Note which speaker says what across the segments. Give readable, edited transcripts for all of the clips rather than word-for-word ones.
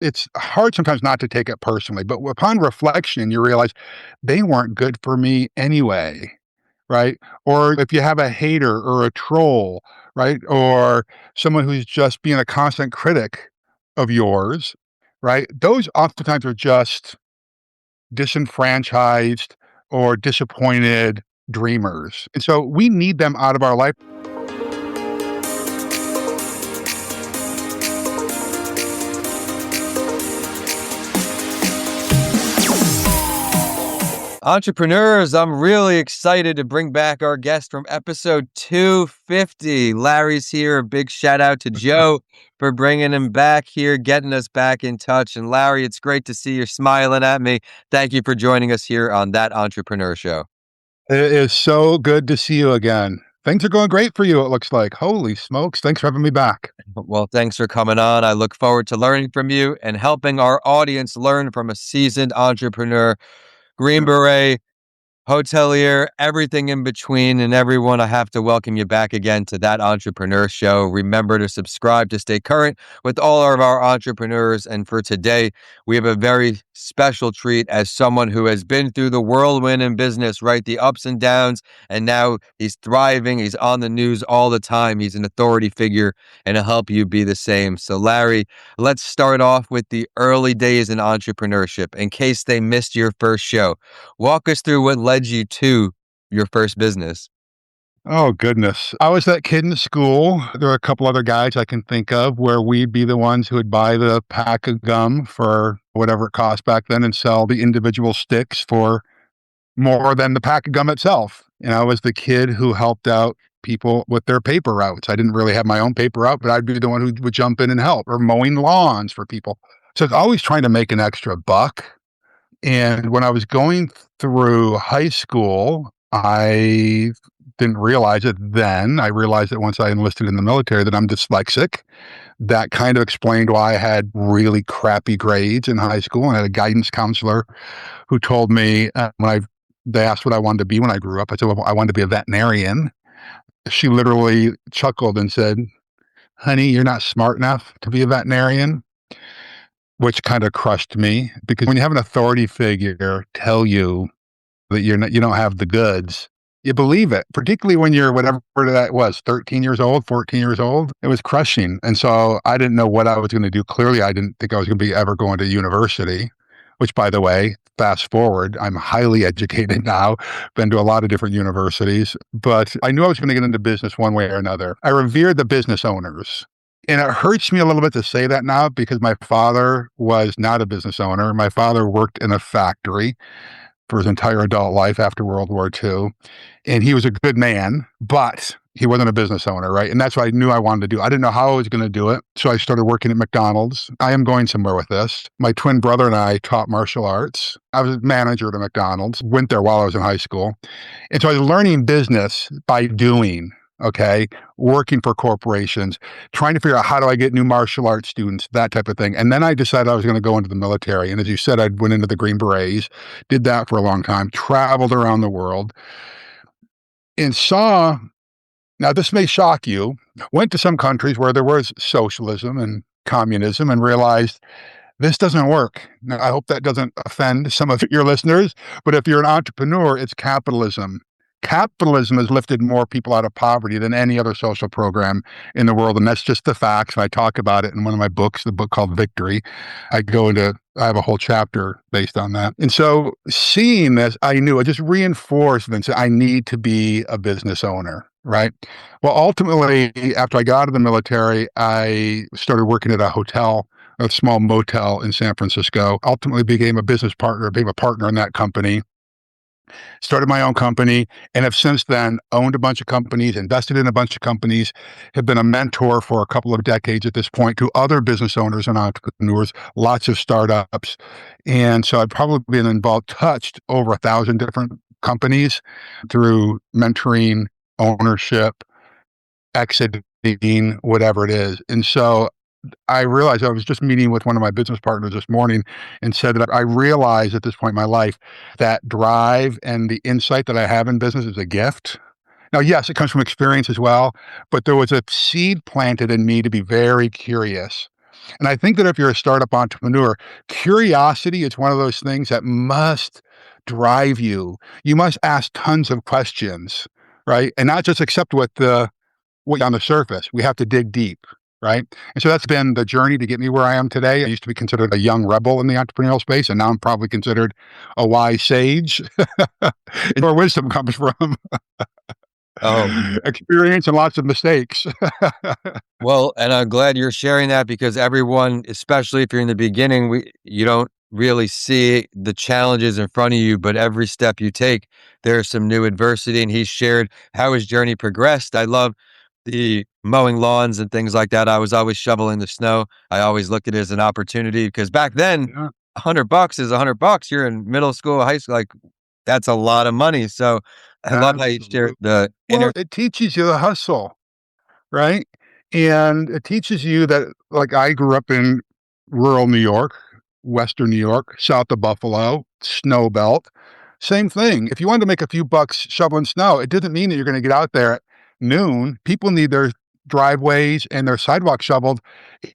Speaker 1: it's hard sometimes not to take it personally, but upon reflection, you realize they weren't good for me anyway, right? Or if you have a hater or a troll, right? Or someone who's just being a constant critic of yours, right? Those oftentimes are just disenfranchised or disappointed dreamers. And so we need them out of our life.
Speaker 2: Entrepreneurs, I'm really excited to bring back our guest from episode 250. Larry's here. A big shout out to Joe for bringing him back here, getting us back in touch. And Larry, it's great to see you smiling at me. Thank you for joining us here on That Entrepreneur Show.
Speaker 1: It is so good to see you again. Things are going great for you, it looks like. Holy smokes. Thanks for having me back.
Speaker 2: Well, thanks for coming on. I look forward to learning from you and helping our audience learn from a seasoned entrepreneur. Green Beret, hotelier, everything in between, and everyone, I have to welcome you back again to That Entrepreneur Show. Remember to subscribe to stay current with all of our entrepreneurs. And for today, we have a very special treat as someone who has been through the whirlwind in business, right? The ups and downs, and now he's thriving. He's on the news all the time. He's an authority figure, and he'll help you be the same. So Larry, let's start off with the early days in entrepreneurship in case they missed your first show. Walk us through what led you to your first business.
Speaker 1: Oh, goodness. I was that kid in school. There are a couple other guys I can think of where we'd be the ones who would buy the pack of gum for whatever it cost back then and sell the individual sticks for more than the pack of gum itself. And I was the kid who helped out people with their paper routes. I didn't really have my own paper route, but I'd be the one who would jump in and help, or mowing lawns for people. So it's always trying to make an extra buck. And when I was going through high school, I didn't realize it then. I realized it once I enlisted in the military that I'm dyslexic. That kind of explained why I had really crappy grades in high school. And I had a guidance counselor who told me they asked what I wanted to be when I grew up. I said, well, I wanted to be a veterinarian. She literally chuckled and said, honey, you're not smart enough to be a veterinarian, which kind of crushed me, because when you have an authority figure tell you that you don't have the goods, you believe it, particularly when you're whatever that was, 13 years old, 14 years old. It was crushing. And so I didn't know what I was going to do. Clearly, I didn't think I was going to be ever going to university, which, by the way, fast forward, I'm highly educated now, been to a lot of different universities, but I knew I was going to get into business one way or another. I revered the business owners. And it hurts me a little bit to say that now because my father was not a business owner. My father worked in a factory for his entire adult life after World War II. And he was a good man, but he wasn't a business owner, right? And that's what I knew I wanted to do. I didn't know how I was going to do it. So I started working at McDonald's. I am going somewhere with this. My twin brother and I taught martial arts. I was a manager at McDonald's, went there while I was in high school. And so I was learning business by doing. Okay, working for corporations, trying to figure out how do I get new martial arts students, that type of thing. And then I decided I was going to go into the military. And as you said, I went into the Green Berets, did that for a long time, traveled around the world, and saw, now this may shock you, went to some countries where there was socialism and communism and realized this doesn't work. Now, I hope that doesn't offend some of your listeners, but if you're an entrepreneur, it's capitalism. Capitalism has lifted more people out of poverty than any other social program in the world. And that's just the facts. And I talk about it in one of my books, the book called Victory. I have a whole chapter based on that. And so seeing this, I knew it just reinforced and said, I need to be a business owner. Right. Well, ultimately, after I got out of the military, I started working at a hotel, a small motel in San Francisco, ultimately became a business partner, became a partner in that company. Started my own company, and have since then owned a bunch of companies, invested in a bunch of companies, have been a mentor for a couple of decades at this point to other business owners and entrepreneurs, lots of startups. And so I've probably been involved, touched over 1,000 different companies through mentoring, ownership, exiting, whatever it is. And so I realized, I was just meeting with one of my business partners this morning and said that I realized at this point in my life that drive and the insight that I have in business is a gift. Now, yes, it comes from experience as well, but there was a seed planted in me to be very curious. And I think that if you're a startup entrepreneur, curiosity is one of those things that must drive you. You must ask tons of questions, right? And not just accept what on the surface. We have to dig deep, right? And so that's been the journey to get me where I am today. I used to be considered a young rebel in the entrepreneurial space, and now I'm probably considered a wise sage. Where wisdom comes from
Speaker 2: Oh,
Speaker 1: experience and lots of mistakes.
Speaker 2: well, and I'm glad you're sharing that because everyone, especially if you're in the beginning, you don't really see the challenges in front of you, but every step you take, there's some new adversity. And he shared how his journey progressed. I love the mowing lawns and things like that. I was always shoveling the snow. I always looked at it as an opportunity because back then,
Speaker 1: Yeah,
Speaker 2: $100 is $100. You're in middle school, high school, like that's a lot of money. So I love how you shared
Speaker 1: absolutely.
Speaker 2: the
Speaker 1: Well,
Speaker 2: inner.
Speaker 1: it teaches you the hustle, right? And it teaches you that, like, I grew up in rural New York, Western New York, south of Buffalo, snow belt. Same thing. If you wanted to make a few bucks shoveling snow, it doesn't mean that you're going to get out there at noon. People need their driveways and their sidewalks shoveled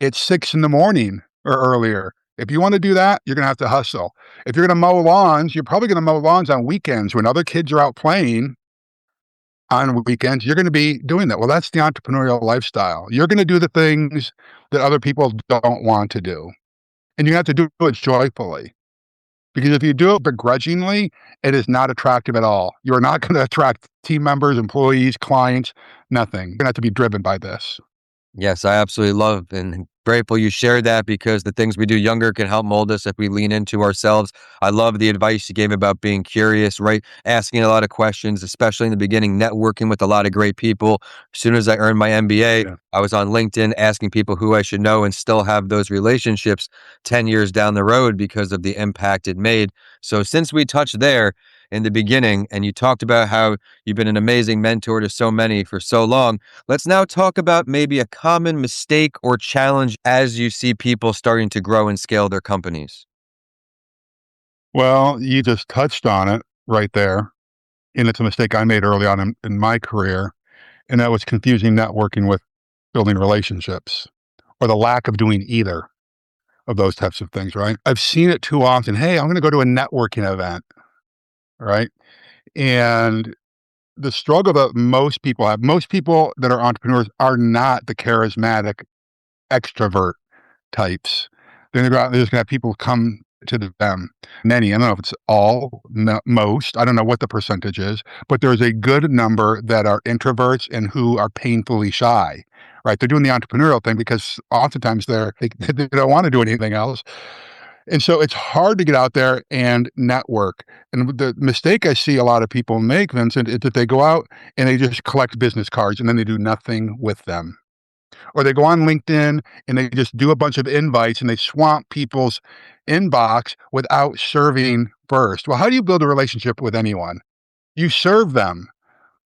Speaker 1: at 6 in the morning or earlier. If you want to do that, you're going to have to hustle. If you're going to mow lawns, you're probably going to mow lawns on weekends when other kids are out playing on weekends. You're going to be doing that. Well, that's the entrepreneurial lifestyle. You're going to do the things that other people don't want to do. And you have to do it joyfully. Because if you do it begrudgingly, it is not attractive at all. You're not going to attract team members, employees, clients, nothing. You're going to have to be driven by this.
Speaker 2: Yes, I absolutely love and grateful you shared that because the things we do younger can help mold us if we lean into ourselves. I love the advice you gave about being curious, right? Asking a lot of questions, especially in the beginning, networking with a lot of great people. As soon as I earned my MBA,
Speaker 1: Yeah.
Speaker 2: I was on LinkedIn asking people who I should know and still have those relationships 10 years down the road because of the impact it made. So since we touched there in the beginning and you talked about how you've been an amazing mentor to so many for so long, let's now talk about maybe a common mistake or challenge as you see people starting to grow and scale their companies.
Speaker 1: Well, you just touched on it right there. And it's a mistake I made early on in my career. And that was confusing networking with building relationships or the lack of doing either of those types of things, right? I've seen it too often. Hey, I'm going to go to a networking event, right? And the struggle that most people that are entrepreneurs are not the charismatic extrovert types. They're gonna go out, they're just gonna have people come to them. Many, I don't know if it's all, most, I don't know what the percentage is, but there's a good number that are introverts and who are painfully shy, right? They're doing the entrepreneurial thing because oftentimes they don't want to do anything else. And so it's hard to get out there and network. And the mistake I see a lot of people make, Vincent, is that they go out and they just collect business cards and then they do nothing with them. Or they go on LinkedIn and they just do a bunch of invites and they swamp people's inbox without serving first. Well, how do you build a relationship with anyone? You serve them,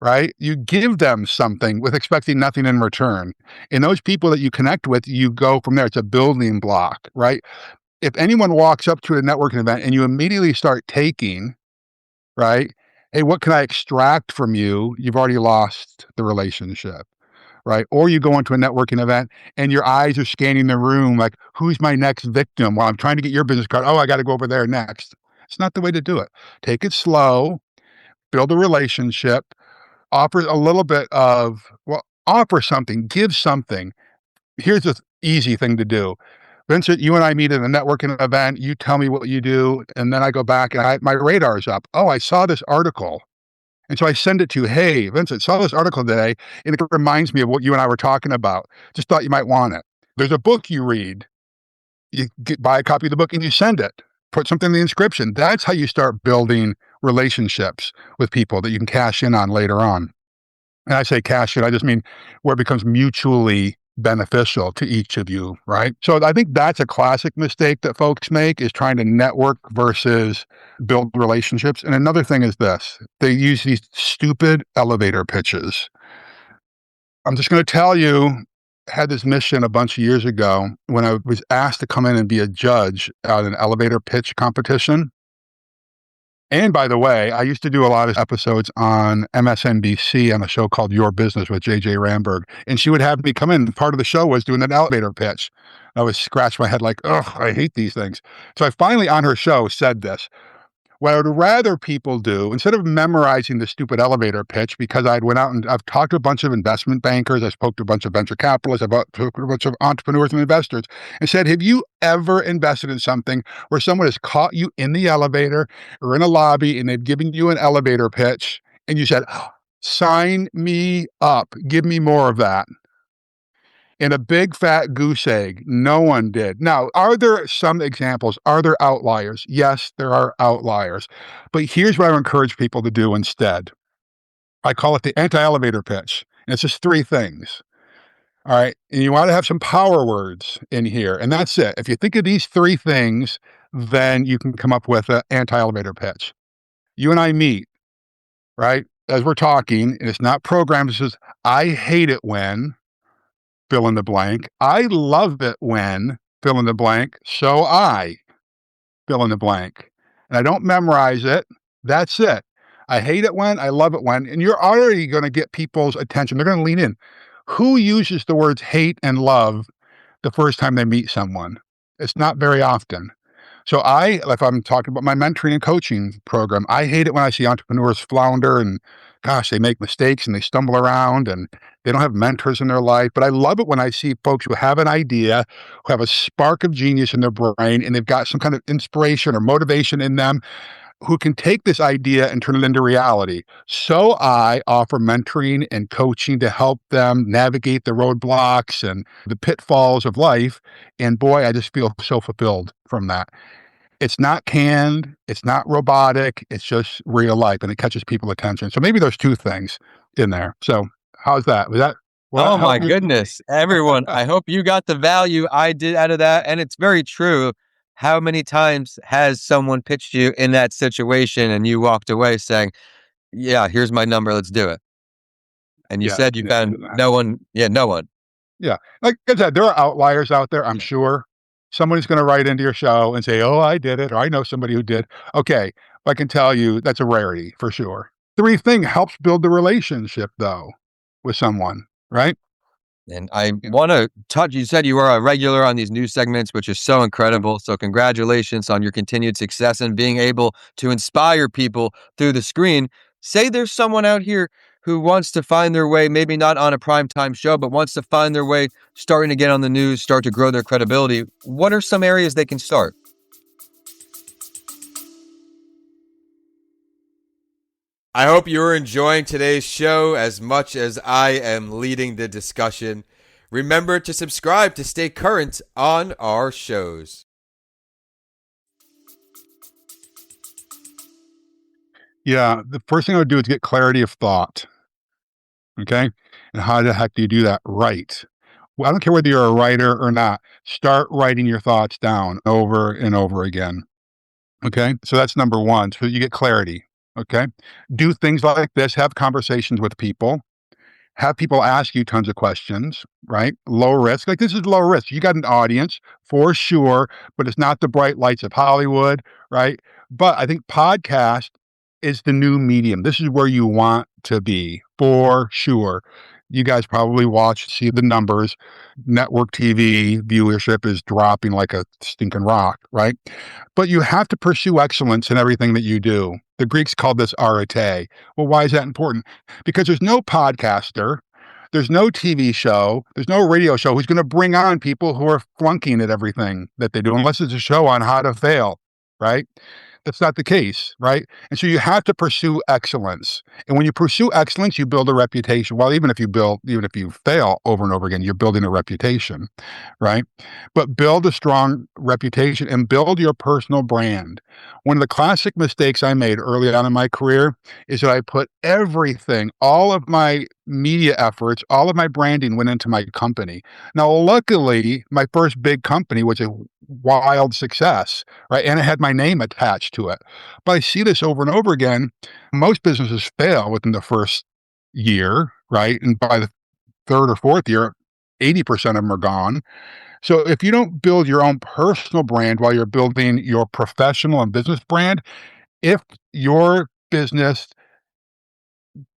Speaker 1: right? You give them something with expecting nothing in return. And those people that you connect with, you go from there. It's a building block, right? If anyone walks up to a networking event and you immediately start taking, right? Hey, what can I extract from you? You've already lost the relationship, right? Or you go into a networking event and your eyes are scanning the room like, who's my next victim? Well, I'm trying to get your business card. Oh, I got to go over there next. It's not the way to do it. Take it slow, build a relationship, offer a little bit of, well, offer something, give something. Here's the easy thing to do. Vincent, you and I meet at a networking event. You tell me what you do. And then I go back and my radar is up. Oh, I saw this article. And so I send it to you. Hey, Vincent, saw this article today, and it reminds me of what you and I were talking about. Just thought you might want it. There's a book you read. Buy a copy of the book and you send it. Put something in the inscription. That's how you start building relationships with people that you can cash in on later on. And I say cash in, I just mean where it becomes mutually beneficial to each of you, right? So I think that's a classic mistake that folks make is trying to network versus build relationships. And another thing is this, they use these stupid elevator pitches. I'm just going to tell you, I had this mission a bunch of years ago when I was asked to come in and be a judge at an elevator pitch competition. And by the way, I used to do a lot of episodes on MSNBC on a show called Your Business with JJ Ramberg. And she would have me come in. Part of the show was doing an elevator pitch. I was scratching my head like, ugh, I hate these things. So I finally on her show said this. What I would rather people do, instead of memorizing the stupid elevator pitch, because I'd went out and I've talked to a bunch of investment bankers, I spoke to a bunch of venture capitalists, I've talked to a bunch of entrepreneurs and investors, and said, have you ever invested in something where someone has caught you in the elevator or in a lobby and they've given you an elevator pitch and you said, "Oh, sign me up, give me more of that." In a big fat goose egg. No one did. Now, are there some examples? Are there outliers? Yes, there are outliers. But here's what I encourage people to do instead. I call it the anti-elevator pitch. And it's just three things. All right. And you want to have some power words in here. And that's it. If you think of these three things, then you can come up with an anti-elevator pitch. You and I meet, right? As we're talking, and it's not programmed. It says, I hate it when fill in the blank. I love it when fill in the blank. So I fill in the blank. And I don't memorize it. That's it. I hate it when, I love it when, and you're already going to get people's attention. They're going to lean in. Who uses the words hate and love the first time they meet someone? It's not very often. So if I'm talking about my mentoring and coaching program, I hate it when I see entrepreneurs flounder and gosh, they make mistakes and they stumble around and they don't have mentors in their life. But I love it when I see folks who have an idea, who have a spark of genius in their brain, and they've got some kind of inspiration or motivation in them, who can take this idea and turn it into reality. So I offer mentoring and coaching to help them navigate the roadblocks and the pitfalls of life. And boy, I just feel so fulfilled from that. It's not canned, it's not robotic, it's just real life and it catches people's attention. So maybe there's two things in there. So how's that? Will that
Speaker 2: Oh
Speaker 1: help
Speaker 2: my
Speaker 1: you?
Speaker 2: goodness. Everyone, I hope you got the value I did out of that. And it's very true. How many times has someone pitched you in that situation and you walked away saying, yeah, here's my number, let's do it? And you
Speaker 1: Yeah.
Speaker 2: said you found no one. Yeah, no one.
Speaker 1: Yeah. Like I said, there are outliers out there, I'm sure. Somebody's going to write into your show and say, oh, I did it, or I know somebody who did. Okay. I can tell you that's a rarity for sure. Three thing helps build the relationship, though, with someone, right?
Speaker 2: And I want to touch, you said you are a regular on these news segments, which is so incredible. So congratulations on your continued success and being able to inspire people through the screen. Say there's someone out here who wants to find their way, maybe not on a primetime show, but wants to find their way starting to get on the news, start to grow their credibility. What are some areas they can start? I hope you're enjoying today's show as much as I am leading the discussion. Remember to subscribe to stay current on our shows.
Speaker 1: Yeah. The first thing I would do is get clarity of thought. Okay. And how the heck do you do that? Right. Well, I don't care whether you're a writer or not. Start writing your thoughts down over and over again. Okay. So that's number one. So you get clarity. Okay. Do things like this. Have conversations with people. Have people ask you tons of questions, right? Low risk. Like this is low risk. You got an audience for sure, but it's not the bright lights of Hollywood, right? But I think podcast is the new medium. This is where you want to be for sure. You guys probably see the numbers. Network TV viewership is dropping like a stinking rock, right? But you have to pursue excellence in everything that you do. The Greeks called this arete. Well, why is that important? Because there's no podcaster, there's no TV show, there's no radio show who's going to bring on people who are flunking at everything that they do, unless it's a show on how to fail, right? That's not the case, right? And so you have to pursue excellence. And when you pursue excellence, you build a reputation. Well, even if you fail over and over again, you're building a reputation, right? But build a strong reputation and build your personal brand. One of the classic mistakes I made early on in my career is that I put everything, all of my media efforts, all of my branding went into my company. Now, luckily, my first big company was a wild success, right? And it had my name attached to it. But I see this over and over again. Most businesses fail within the first year, right? And by the third or fourth year, 80% of them are gone. So if you don't build your own personal brand while you're building your professional and business brand, if your business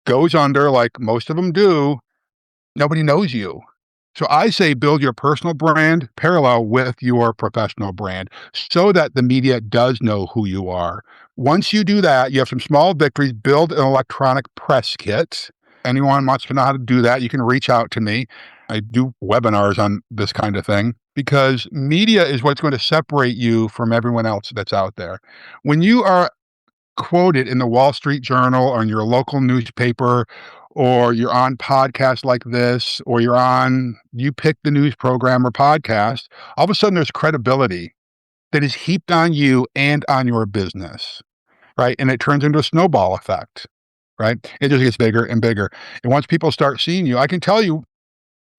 Speaker 1: goes under like most of them do, nobody knows you. So I say build your personal brand parallel with your professional brand so that the media does know who you are. Once you do that, you have some small victories. Build an electronic press kit. Anyone wants to know how to do that, you can reach out to me. I do webinars on this kind of thing because media is what's going to separate you from everyone else that's out there. When you are quoted in the Wall Street Journal or in your local newspaper, or you're on podcasts like this, or you pick the news program or podcast, all of a sudden there's credibility that is heaped on you and on your business, right? And it turns into a snowball effect, right? It just gets bigger and bigger. And once people start seeing you, I can tell you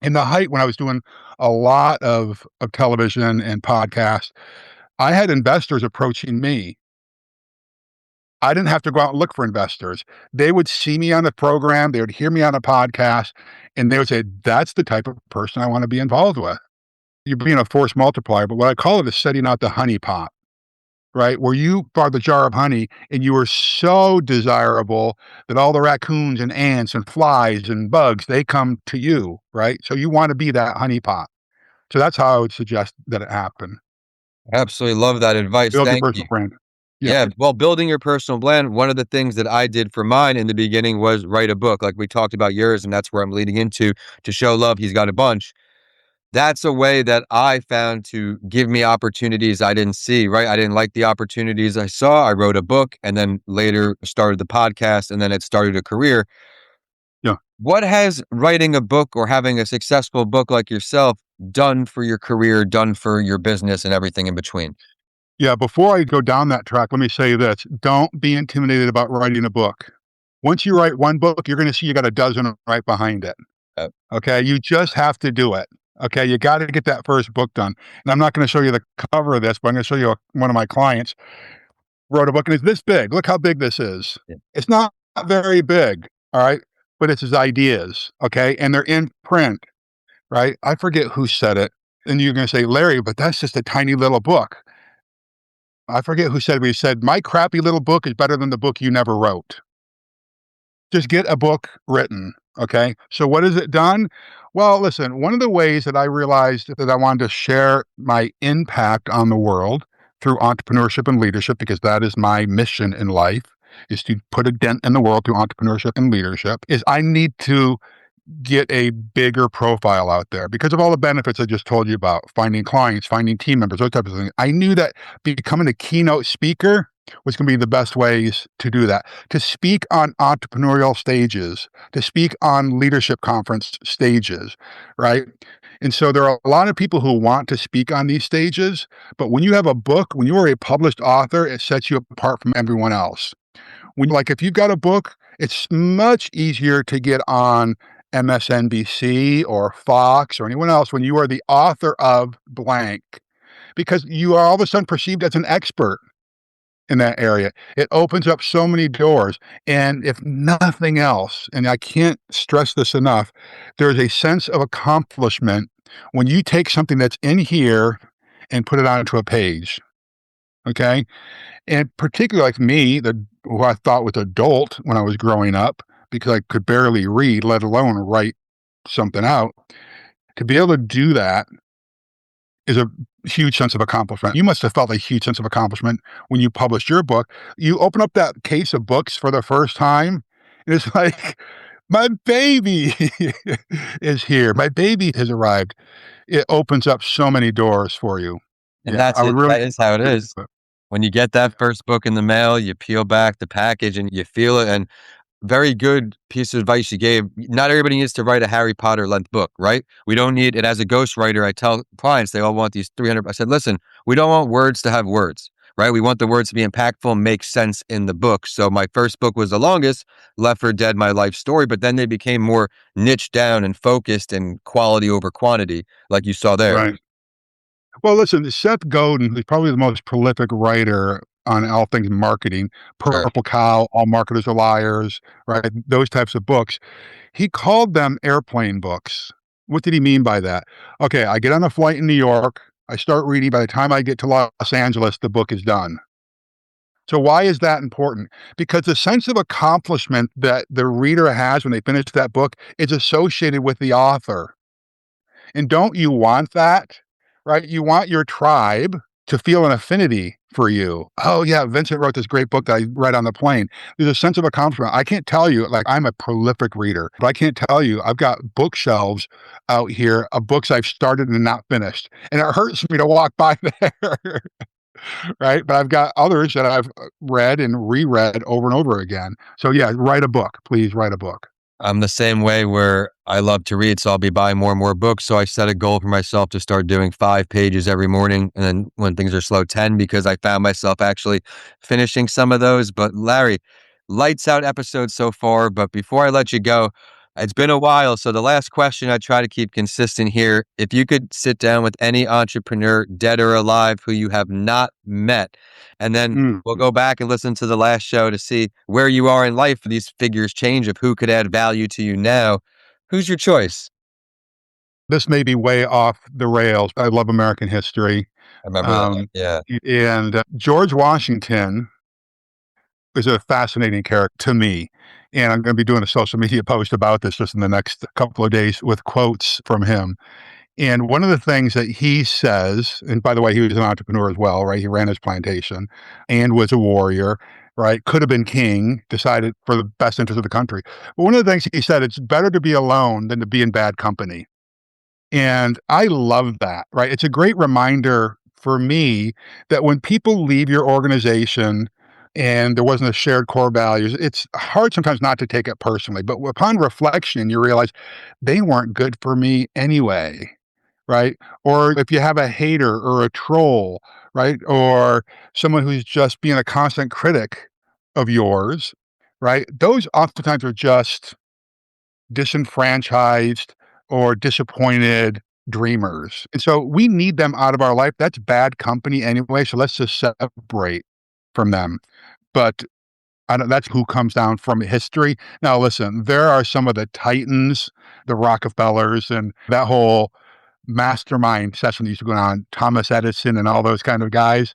Speaker 1: in the height when I was doing a lot of television and podcasts, I had investors approaching me. I didn't have to go out and look for investors. They would see me on the program, they would hear me on a podcast, and they would say, that's the type of person I want to be involved with. You're being a force multiplier, but what I call it is setting out the honey pot, right? Where you are the jar of honey and you are so desirable that all the raccoons and ants and flies and bugs, they come to you, right? So you want to be that honey pot. So that's how I would suggest that it happen.
Speaker 2: Absolutely love that advice.
Speaker 1: Build your
Speaker 2: Thank you.
Speaker 1: personal brand. Yeah.
Speaker 2: Yeah, well, building your personal brand, one of the things that I did for mine in the beginning was write a book, like we talked about yours, and that's where I'm leading into to show love. He's got a bunch. That's a way that I found to give me opportunities I didn't see, right? I didn't like the opportunities I saw. I wrote a book and then later started the podcast and then it started a career.
Speaker 1: Yeah.
Speaker 2: What has writing a book or having a successful book like yourself done for your career, done for your business and everything in between?
Speaker 1: Yeah, before I go down that track, let me say this. Don't be intimidated about writing a book. Once you write one book, you're going to see you got a dozen right behind it.
Speaker 2: Uh,
Speaker 1: Okay. You just have to do it. Okay. You got to get that first book done. And I'm not going to show you the cover of this, but I'm going to show you one of my clients wrote a book and it's this big. Look how big this is.
Speaker 2: yeah.
Speaker 1: It's not very big. All right. But it's his ideas. Okay. And they're in print. Right. I forget who said it. And you're going to say, Larry, but that's just a tiny little book. I forget who said it, but he said, my crappy little book is better than the book you never wrote. Just get a book written. Okay. So what has it done? Well, listen, one of the ways that I realized that I wanted to share my impact on the world through entrepreneurship and leadership, because that is my mission in life, is to put a dent in the world through entrepreneurship and leadership, is I need to get a bigger profile out there because of all the benefits I just told you about, finding clients, finding team members, those types of things. I knew that becoming a keynote speaker was going to be the best ways to do that, to speak on entrepreneurial stages, to speak on leadership conference stages, right? And so there are a lot of people who want to speak on these stages, but when you have a book, when you are a published author, it sets you apart from everyone else. If you've got a book, it's much easier to get on MSNBC or Fox or anyone else when you are the author of blank, because you are all of a sudden perceived as an expert in that area. It opens up so many doors. And if nothing else, and I can't stress this enough, there's a sense of accomplishment when you take something that's in here and put it onto a page. Okay. And particularly like me, who I thought was adult when I was growing up, because I could barely read, let alone write something out, to be able to do that is a huge sense of accomplishment. You must have felt a huge sense of accomplishment when you published your book. You open up that case of books for the first time, and it's like, my baby is here. My baby has arrived. It opens up so many doors for you.
Speaker 2: And
Speaker 1: Yeah,
Speaker 2: that's
Speaker 1: I would
Speaker 2: it.
Speaker 1: really.
Speaker 2: That is how it is. When you get that first book in the mail, you peel back the package and you feel it. And very good piece of advice you gave. Not everybody needs to write a Harry Potter length book, right? We don't need it. As a ghostwriter, I tell clients, they all want these 300. I said, listen, we don't want words to have words, right? We want the words to be impactful and make sense in the book. So my first book was the longest, Left for Dead, My Life Story, but then they became more niched down and focused and quality over quantity, like you saw there.
Speaker 1: Right. Well, listen, Seth Godin, who's probably the most prolific writer on all things marketing,
Speaker 2: Sure.
Speaker 1: Purple Cow, All Marketers Are Liars, right? Those types of books. He called them airplane books. What did he mean by that? Okay, I get on a flight in New York, I start reading. By the time I get to Los Angeles, the book is done. So why is that important? Because the sense of accomplishment that the reader has when they finish that book is associated with the author. And don't you want that? Right? You want your tribe to feel an affinity for you. Oh yeah, Vincent wrote this great book that I read on the plane. There's a sense of accomplishment. I can't tell you, like, I'm a prolific reader, but I can't tell you, I've got bookshelves out here of books I've started and not finished. And it hurts me to walk by there. Right? But I've got others that I've read and reread over and over again. So yeah, write a book. Please write a book.
Speaker 2: I'm the same way where I love to read, so I'll be buying more and more books. So I set a goal for myself to start doing 5 pages every morning. And then when things are slow, 10, because I found myself actually finishing some of those. But Larry, lights out episode so far. But before I let you go, it's been a while. So the last question I try to keep consistent here. If you could sit down with any entrepreneur, dead or alive, who you have not met, and then
Speaker 1: Mm.
Speaker 2: we'll go back and listen to the last show to see where you are in life. These figures change of who could add value to you now. Who's your choice?
Speaker 1: This may be way off the rails. I love American history.
Speaker 2: I remember that.
Speaker 1: Um,
Speaker 2: Yeah.
Speaker 1: and George Washington is a fascinating character to me. And I'm going to be doing a social media post about this just in the next couple of days with quotes from him. And one of the things that he says, and by the way, he was an entrepreneur as well, right? He ran his plantation and was a warrior, right? Could have been king, decided for the best interest of the country. But one of the things he said, it's better to be alone than to be in bad company. And I love that, right? It's a great reminder for me that when people leave your organization and there wasn't a shared core values, it's hard sometimes not to take it personally. But upon reflection, you realize they weren't good for me anyway, right? Or if you have a hater or a troll, right? Or someone who's just being a constant critic of yours, right? Those oftentimes are just disenfranchised or disappointed dreamers. And so we need them out of our life. That's bad company anyway. So let's just separate from them. But I don't, that's who comes down from history. Now, listen, there are some of the titans, the Rockefellers, and that whole mastermind session that used to go on, Thomas Edison and all those kind of guys.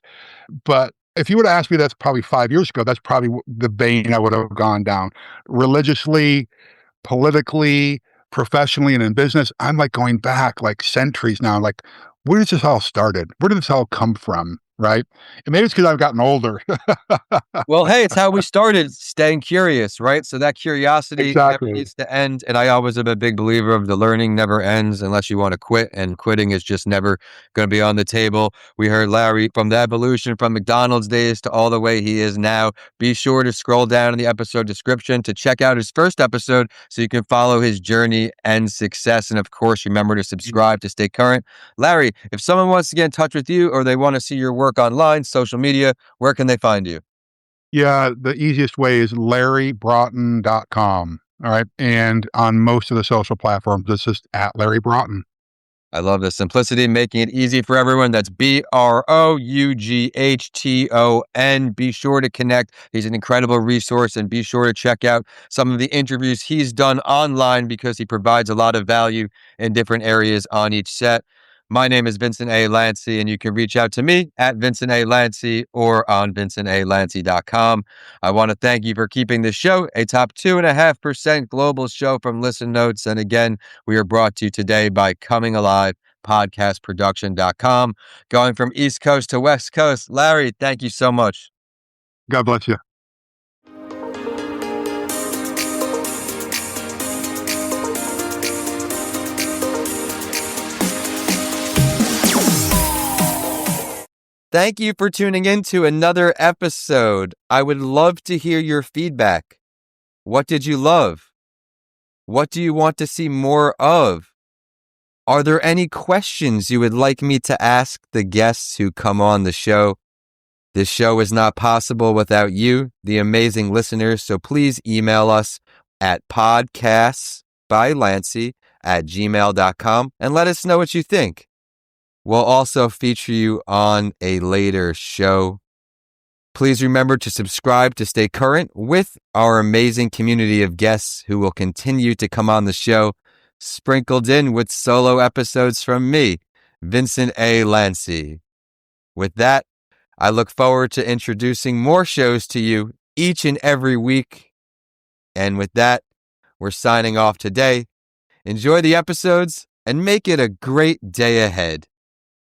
Speaker 1: But if you would have asked me that's probably 5 years ago, that's probably the vein I would have gone down. Religiously, politically, professionally, and in business, I'm like going back like centuries now. Like, where does this all started? Where did this all come from? Right? And maybe it's because I've gotten older.
Speaker 2: Well, hey, it's how we started, staying curious, right? So that curiosity never
Speaker 1: Exactly.
Speaker 2: needs to end. And I always am a big believer of the learning never ends unless you want to quit. And quitting is just never going to be on the table. We heard Larry from the evolution from McDonald's days to all the way he is now. Be sure to scroll down in the episode description to check out his first episode so you can follow his journey and success. And of course, remember to subscribe to stay current. Larry, if someone wants to get in touch with you or they want to see your work online, social media, where can they find you?
Speaker 1: Yeah, the easiest way is LarryBroughton.com. All right. And on most of the social platforms, it's just at Larry Broughton.
Speaker 2: I love the simplicity, making it easy for everyone. That's Broughton. Be sure to connect. He's an incredible resource, and be sure to check out some of the interviews he's done online because he provides a lot of value in different areas on each set. My name is Vincent A. Lancy, and you can reach out to me at Vincent A. Lancy or on vincentalancy.com. I want to thank you for keeping this show a top 2.5% global show from Listen Notes. And again, we are brought to you today by Coming Alive podcastproduction.com. Going from East Coast to West Coast. Larry, thank you so much.
Speaker 1: God bless you.
Speaker 2: Thank you for tuning in to another episode. I would love to hear your feedback. What did you love? What do you want to see more of? Are there any questions you would like me to ask the guests who come on the show? This show is not possible without you, the amazing listeners, so please email us at podcastsbylancy@gmail.com and let us know what you think. We'll also feature you on a later show. Please remember to subscribe to stay current with our amazing community of guests who will continue to come on the show, sprinkled in with solo episodes from me, Vincent A. Lancy. With that, I look forward to introducing more shows to you each and every week. And with that, we're signing off today. Enjoy the episodes and make it a great day ahead.